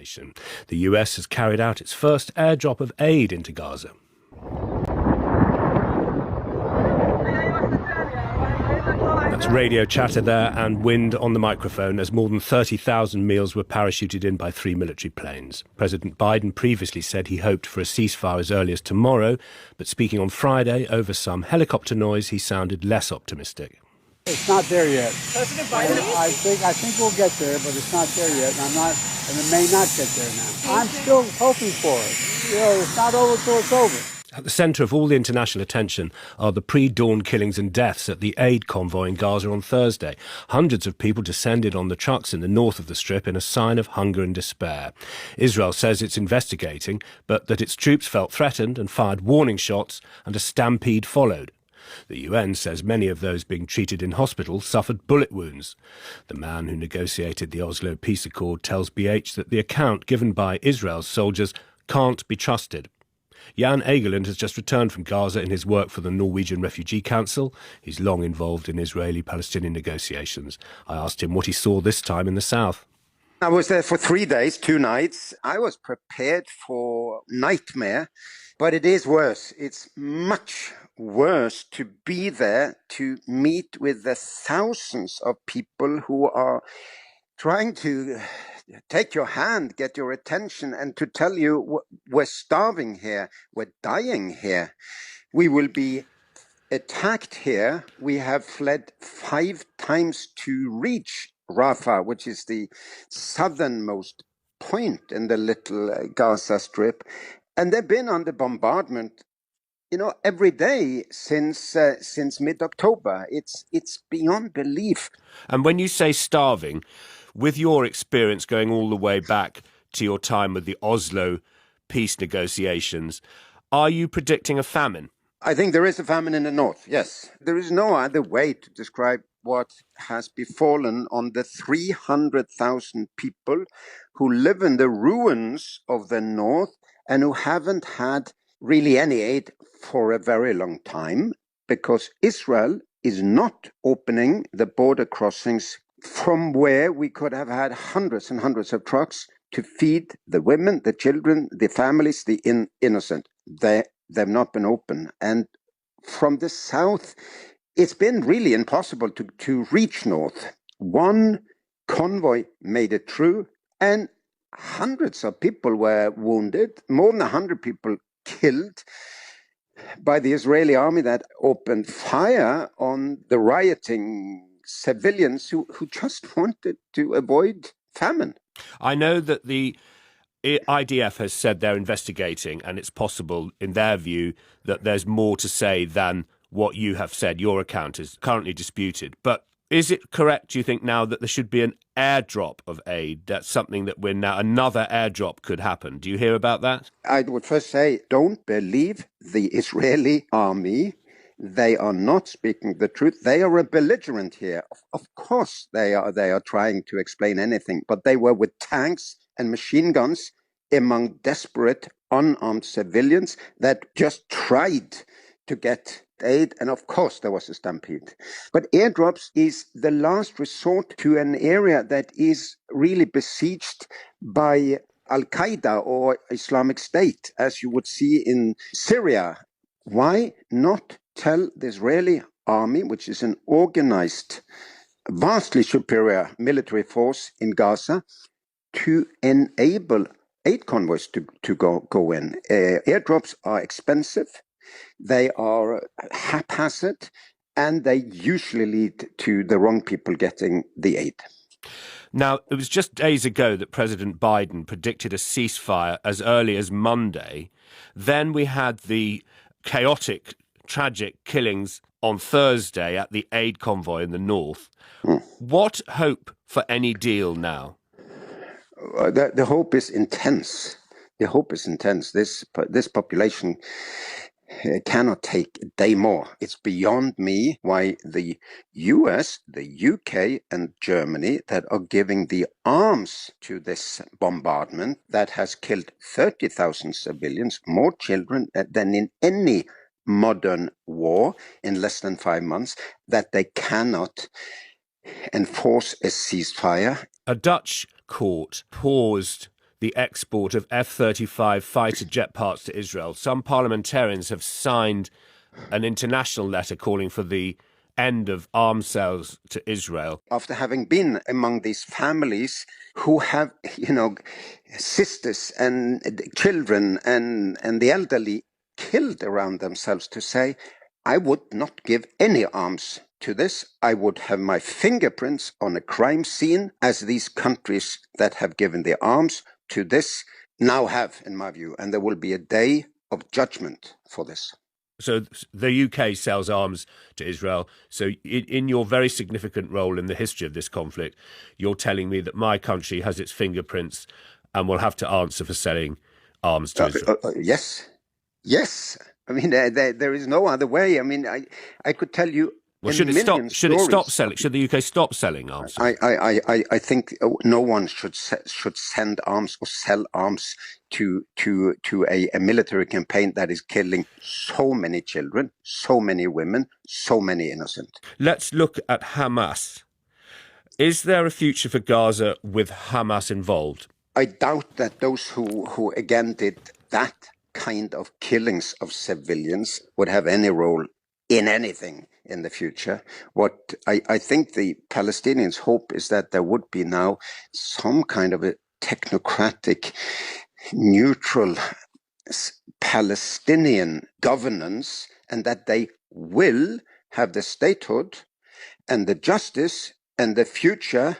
negotiation. The US has carried out its first airdrop of aid into Gaza. That's radio chatter there and wind on the microphone as more than 30,000 meals were parachuted in by 3 military planes. President Biden previously said he hoped for a ceasefire as early as tomorrow, but speaking on Friday over some helicopter noise, he sounded less optimistic. It's not there yet. President Biden? I think we'll get there, but it's not there yet, and it may not get there now. I'm still hoping for it. It's not over till it's over. At the centre of all the international attention are the pre-dawn killings and deaths at the aid convoy in Gaza on Thursday. Hundreds of people descended on the trucks in the north of the Strip in a sign of hunger and despair. Israel says it's investigating, but that its troops felt threatened and fired warning shots, and a stampede followed. The UN says many of those being treated in hospital suffered bullet wounds. The man who negotiated the Oslo Peace Accord tells BH that the account given by Israel's soldiers can't be trusted. Jan Egeland has just returned from Gaza in his work for the Norwegian Refugee Council. He's long involved in Israeli-Palestinian negotiations. I asked him what he saw this time in the south. I was there for 3 days, 2 nights. I was prepared for nightmare, but it is worse. It's much worse to be there, to meet with the thousands of people who are trying to take your hand, get your attention, and to tell you we're starving here, we're dying here, we will be attacked here. We have fled 5 times to reach Rafah, which is the southernmost point in the little Gaza Strip, and they've been under bombardment, every day since mid-October. It's beyond belief. And when you say starving, with your experience going all the way back to your time with the Oslo peace negotiations, are you predicting a famine? I think there is a famine in the north, yes. There is no other way to describe what has befallen on the 300,000 people who live in the ruins of the north and who haven't had really any aid for a very long time, because Israel is not opening the border crossings from where we could have had hundreds and hundreds of trucks to feed the women, the children, the families, the innocent. They've not been open. And from the south, it's been really impossible to reach north. One convoy made it through, and hundreds of people were wounded, more than 100 people killed by the Israeli army that opened fire on the rioting civilians who just wanted to avoid famine. I know that the IDF has said they're investigating, and it's possible, in their view, that there's more to say than what you have said. Your account is currently disputed. But is it correct, do you think, now that there should be an airdrop of aid? That's something that another airdrop could happen. Do you hear about that? I would first say, don't believe the Israeli army. They are not speaking the truth. They are a belligerent here. Of course, they are trying to explain anything, but they were with tanks and machine guns among desperate, unarmed civilians that just tried to get aid, and of course there was a stampede. But airdrops is the last resort to an area that is really besieged by Al-Qaeda or Islamic State, as you would see in Syria. Why not tell the Israeli army, which is an organized, vastly superior military force in Gaza, to enable aid convoys to go in? Airdrops are expensive, they are haphazard, and they usually lead to the wrong people getting the aid. Now, it was just days ago that President Biden predicted a ceasefire as early as Monday. Then we had the chaotic, tragic killings on Thursday at the aid convoy in the north. What hope for any deal now? The hope is intense. The hope is intense. This population cannot take a day more. It's beyond me why the US, the UK and Germany that are giving the arms to this bombardment that has killed 30,000 civilians, more children than in any modern war in less than 5 months, that they cannot enforce a ceasefire. A Dutch court paused the export of F-35 fighter jet parts to Israel. Some parliamentarians have signed an international letter calling for the end of arms sales to Israel. After having been among these families who have, sisters and children and the elderly killed around themselves, to say, I would not give any arms to this. I would have my fingerprints on a crime scene, as these countries that have given their arms to this now have, in my view, and there will be a day of judgment for this. So the UK sells arms to Israel. So in your very significant role in the history of this conflict, you're telling me that my country has its fingerprints and will have to answer for selling arms to Israel. Yes. I mean, there is no other way. I mean, I could tell you. Well, should it stop? Should it stop selling? Should the UK stop selling arms? I think no one should send arms or sell arms to a military campaign that is killing so many children, so many women, so many innocent. Let's look at Hamas. Is there a future for Gaza with Hamas involved? I doubt that those who again did that kind of killings of civilians would have any role in anything in the future. What I think the Palestinians hope is that there would be now some kind of a technocratic, neutral Palestinian governance, and that they will have the statehood and the justice and the future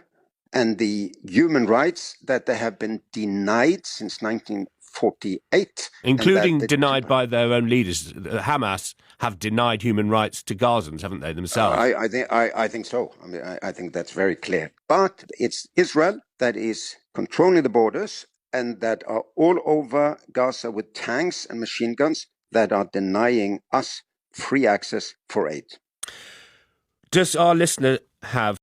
and the human rights that they have been denied since 1948. Including denied by their own leaders. Hamas have denied human rights to Gazans, haven't they, themselves? I think so. I mean, I think that's very clear. But it's Israel that is controlling the borders and that are all over Gaza with tanks and machine guns that are denying us free access for aid. Does our listener have